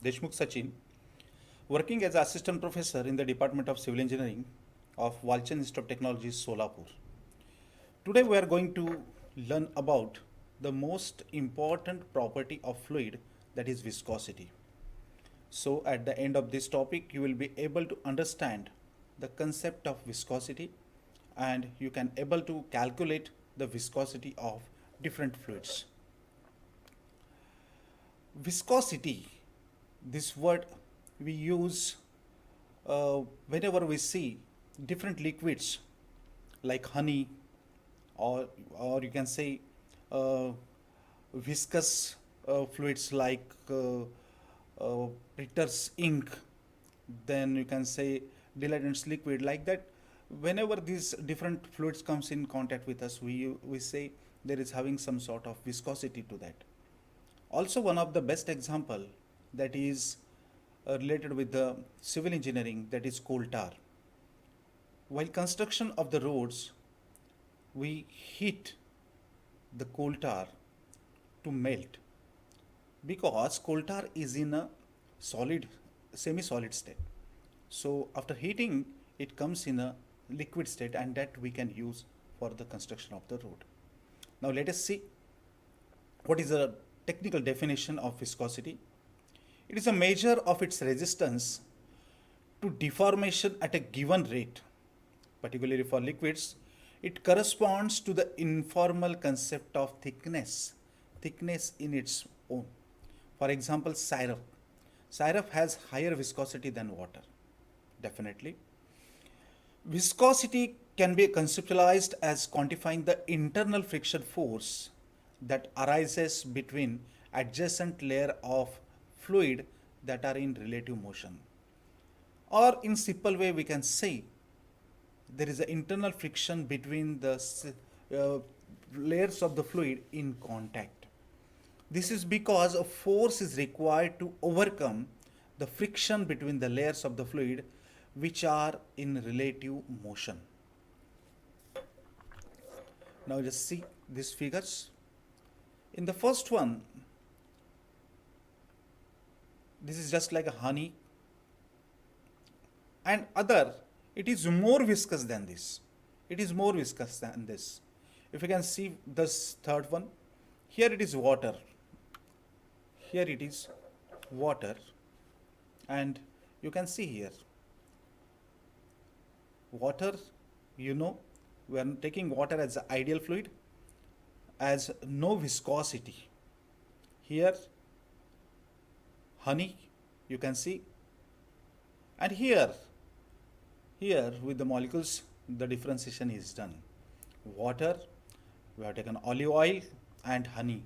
Deshmukh Sachin, working as assistant professor in the Department of Civil Engineering of Walchand Institute of Technology, Solapur. Today we are going to learn about the most important property of fluid, that is viscosity. So at the end of this topic you will be able to understand the concept of viscosity, and you can able to calculate the viscosity of different fluids. Viscosity, this word we use whenever we see different liquids like honey, or you can say uh, viscous fluids like Ritter's ink, then you can say dilatant's liquid, like that. Whenever these different fluids comes in contact with us, we say there is having some sort of viscosity to that. Also, one of the best example that is related with the civil engineering, that is coal tar. While construction of the roads, we heat the coal tar to melt, because coal tar is in a solid, semi-solid state. So after heating, it comes in a liquid state, and that we can use for the construction of the road. Now let us see what is the technical definition of viscosity. It is a measure of its resistance to deformation at a given rate. Particularly for liquids, it corresponds to the informal concept of thickness in its own. For example, syrup. Syrup has higher viscosity than water, definitely. Viscosity can be conceptualized as quantifying the internal friction force that arises between adjacent layer of fluid that are in relative motion. Or in simple way we can say there is an internal friction between the uh, layers of the fluid in contact. This is because a force is required to overcome the friction between the layers of the fluid which are in relative motion. Now just see these figures. In the first one, this is just like a honey, and other, it is more viscous than this. It is more viscous than this. If you can see this third one, here it is water. Here it is water, and you can see here water, you know, we are taking water as the ideal fluid, as no viscosity. Here honey, you can see, and here with the molecules the differentiation is done. Water, we have taken olive oil and honey.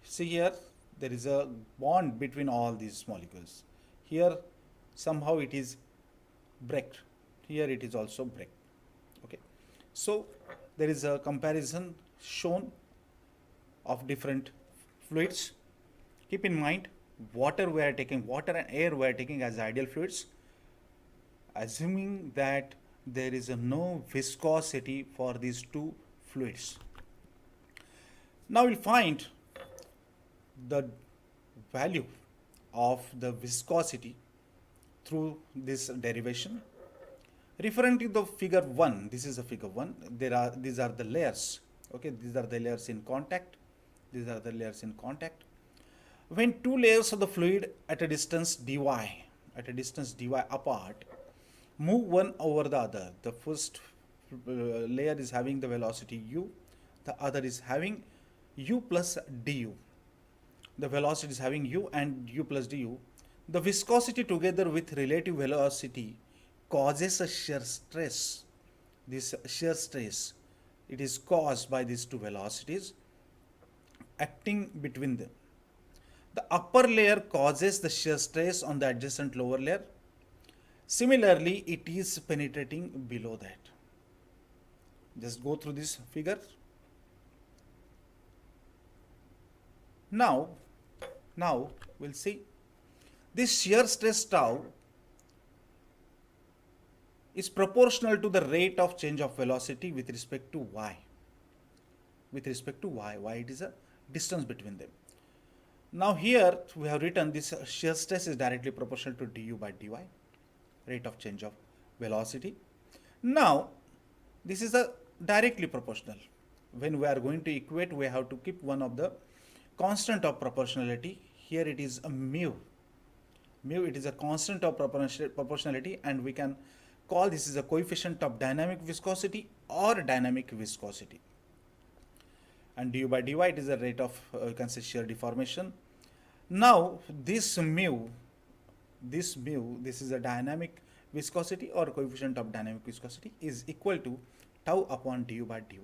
See here there is a bond between all these molecules. Here somehow it is break, here it is also break. Okay, so there is a comparison shown of different fluids. Keep in mind, water we are taking, water and air we are taking as ideal fluids, assuming that there is a no viscosity for these two fluids. Now we'll find the value of the viscosity through this derivation. Referring to the figure 1, this is a figure 1, these are the layers. Okay, these are the layers in contact, these are the layers in contact. When two layers of the fluid at a distance dy apart move one over the other, the first layer is having the velocity u, the other is having u plus du. The velocity is having u and u plus du. The viscosity together with relative velocity causes a shear stress. This shear stress, it is caused by these two velocities acting between them. The upper layer causes the shear stress on the adjacent lower layer. Similarly, it is penetrating below that. Just go through this figure. Now we'll see this shear stress tau is proportional to the rate of change of velocity with respect to y. With respect to y, it is a distance between them. Now here we have written this shear stress is directly proportional to du by dy, rate of change of velocity. Now this is a directly proportional. When we are going to equate, we have to keep one of the constant of proportionality. Here it is a mu. Mu, it is a constant of proportionality, and we can call this is a coefficient of dynamic viscosity or dynamic viscosity. And du by dy, it is a rate of you can say shear deformation. Now this mu, this is a dynamic viscosity or coefficient of dynamic viscosity, is equal to tau upon du by dy.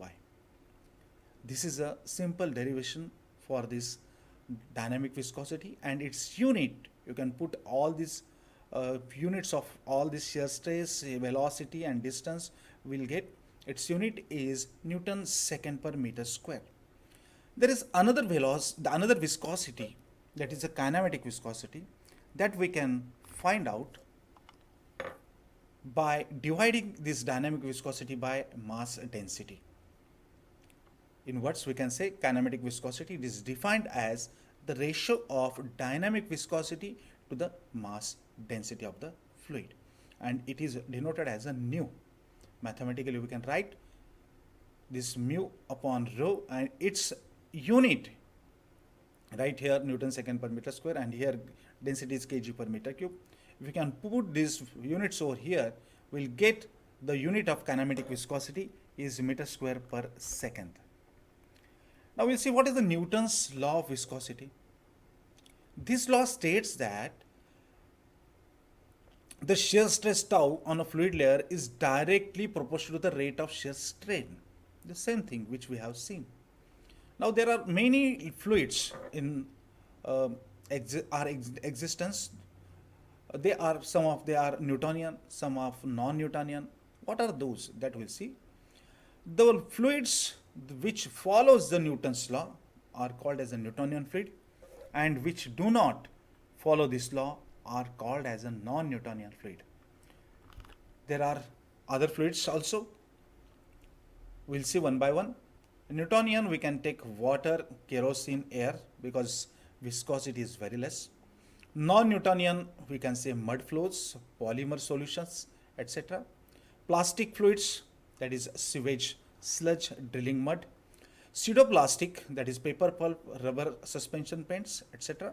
This is a simple derivation for this dynamic viscosity, and its unit, you can put all these units of all this shear stress, velocity and distance, will get its unit is Newton second per meter square. There is another viscosity, that is a kinematic viscosity, that we can find out by dividing this dynamic viscosity by mass density. In words, we can say kinematic viscosity, it is defined as the ratio of dynamic viscosity to the mass density of the fluid, and it is denoted as a nu. Mathematically we can write this mu upon rho, and its unit right here Newton second per meter square, and here density is kg per meter cube. If we can put these units over here, we'll get the unit of kinematic viscosity is meter square per second. Now we'll see what is the Newton's law of viscosity. This law states that the shear stress tau on a fluid layer is directly proportional to the rate of shear strain. The same thing which we have seen. Now there are many fluids in existence. They are Newtonian, some are non-Newtonian. What are those? That we'll see. The fluids which follows the Newton's law are called as a Newtonian fluid, and which do not follow this law are called as a non-Newtonian fluid. There are other fluids also. We'll see one by one. Newtonian, we can take water, kerosene, air, because viscosity is very less. Non-Newtonian, we can say mud flows, polymer solutions, etc. Plastic fluids, that is sewage, sludge, drilling mud. Pseudoplastic, that is paper pulp, rubber suspension paints, etc.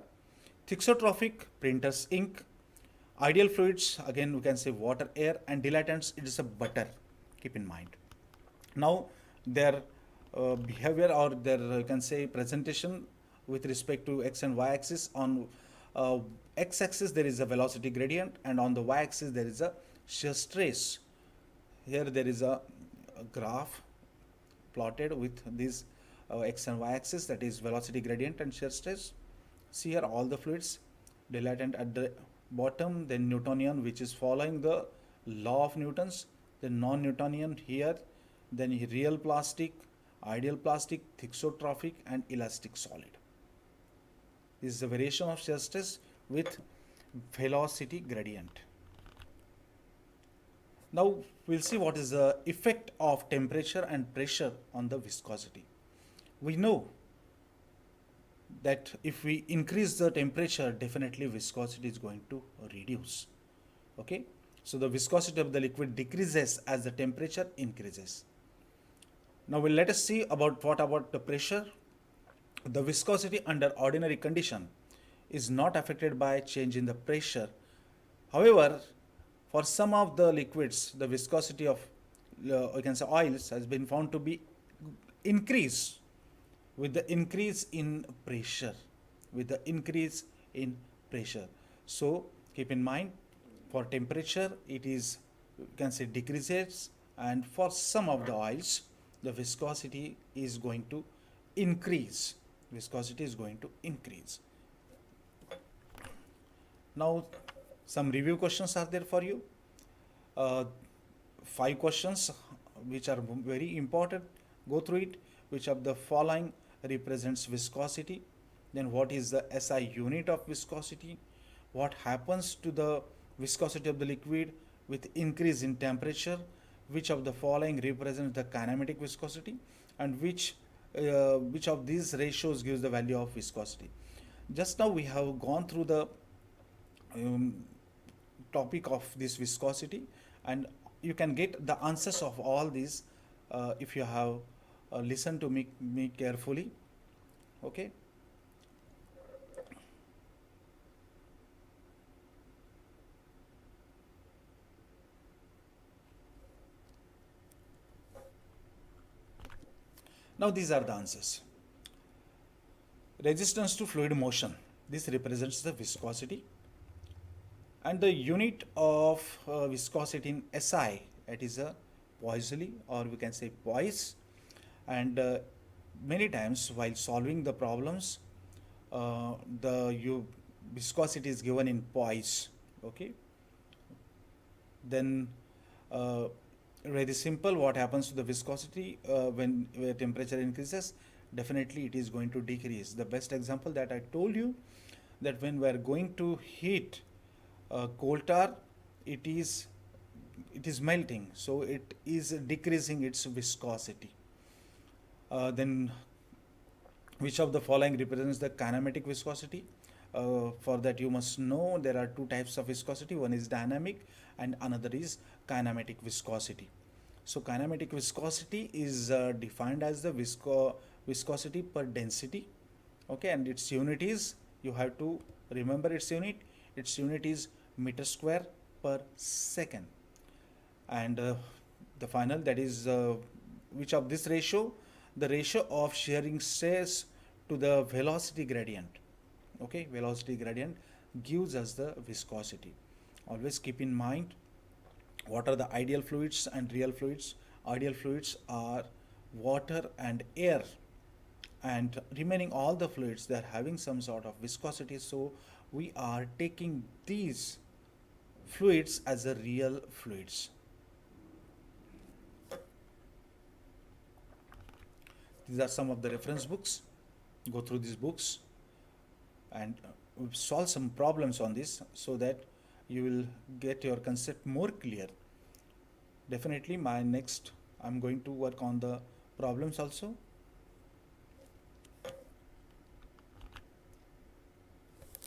Thixotrophic, printer's ink. Ideal fluids, again we can say water, air, and dilatants, it is a butter, keep in mind. Now their behavior, or their you can say presentation with respect to x and y axis. On x axis there is a velocity gradient, and on the y axis there is a shear stress. Here there is a graph plotted with these x and y axis, that is velocity gradient and shear stress. See here all the fluids, dilatant at the bottom, then Newtonian which is following the law of Newton's, then non-Newtonian here, then real plastic, ideal plastic, thixotrophic, and elastic solid. This is the variation of shear stress with velocity gradient. Now we'll see what is the effect of temperature and pressure on the viscosity. We know that if we increase the temperature, definitely viscosity is going to reduce. Okay, so the viscosity of the liquid decreases as the temperature increases. Now let us see about what about the pressure. The viscosity under ordinary condition is not affected by change in the pressure. However, for some of the liquids, the viscosity of you can say oils has been found to be increase with the increase in pressure. So keep in mind, for temperature it is, you can say, decreases, and for some of the oils the viscosity is going to increase. Now some review questions are there for you. 5 questions which are very important. Go through it. Which of the following represents viscosity? Then what is the SI unit of viscosity? What happens to the viscosity of the liquid with increase in temperature? Which of the following represents the kinematic viscosity? And which of these ratios gives the value of viscosity? Just now we have gone through the um, topic of this viscosity, and you can get the answers of all these if you have listened to me carefully. Okay. Now these are the answers. Resistance to fluid motion. This represents the viscosity. And the unit of viscosity in SI, it is a Poiseuille, or we can say Poise. And many times while solving the problems, the viscosity is given in Poise. Okay. Then very simple, what happens to the viscosity when temperature increases? Definitely it is going to decrease. The best example that I told you, that when we are going to heat coal tar, it is it is melting, so it is decreasing its viscosity. Then which of the following represents the kinematic viscosity? For that you must know there are two types of viscosity. One is dynamic and another is kinematic viscosity. So kinematic viscosity is defined as the viscosity per density. Okay, and its unit is, you have to remember its unit. Its unit is meter square per second. And the final, that is which of this ratio? The ratio of shearing stress to the velocity gradient. Okay, velocity gradient gives us the viscosity. Always keep in mind what are the ideal fluids and real fluids. Ideal fluids are water and air, and remaining all the fluids, they are having some sort of viscosity, so we are taking these fluids as a real fluids. These are some of the reference books. Go through these books and solve some problems on this, so that you will get your concept more clear. Definitely my next, I'm going to work on the problems also.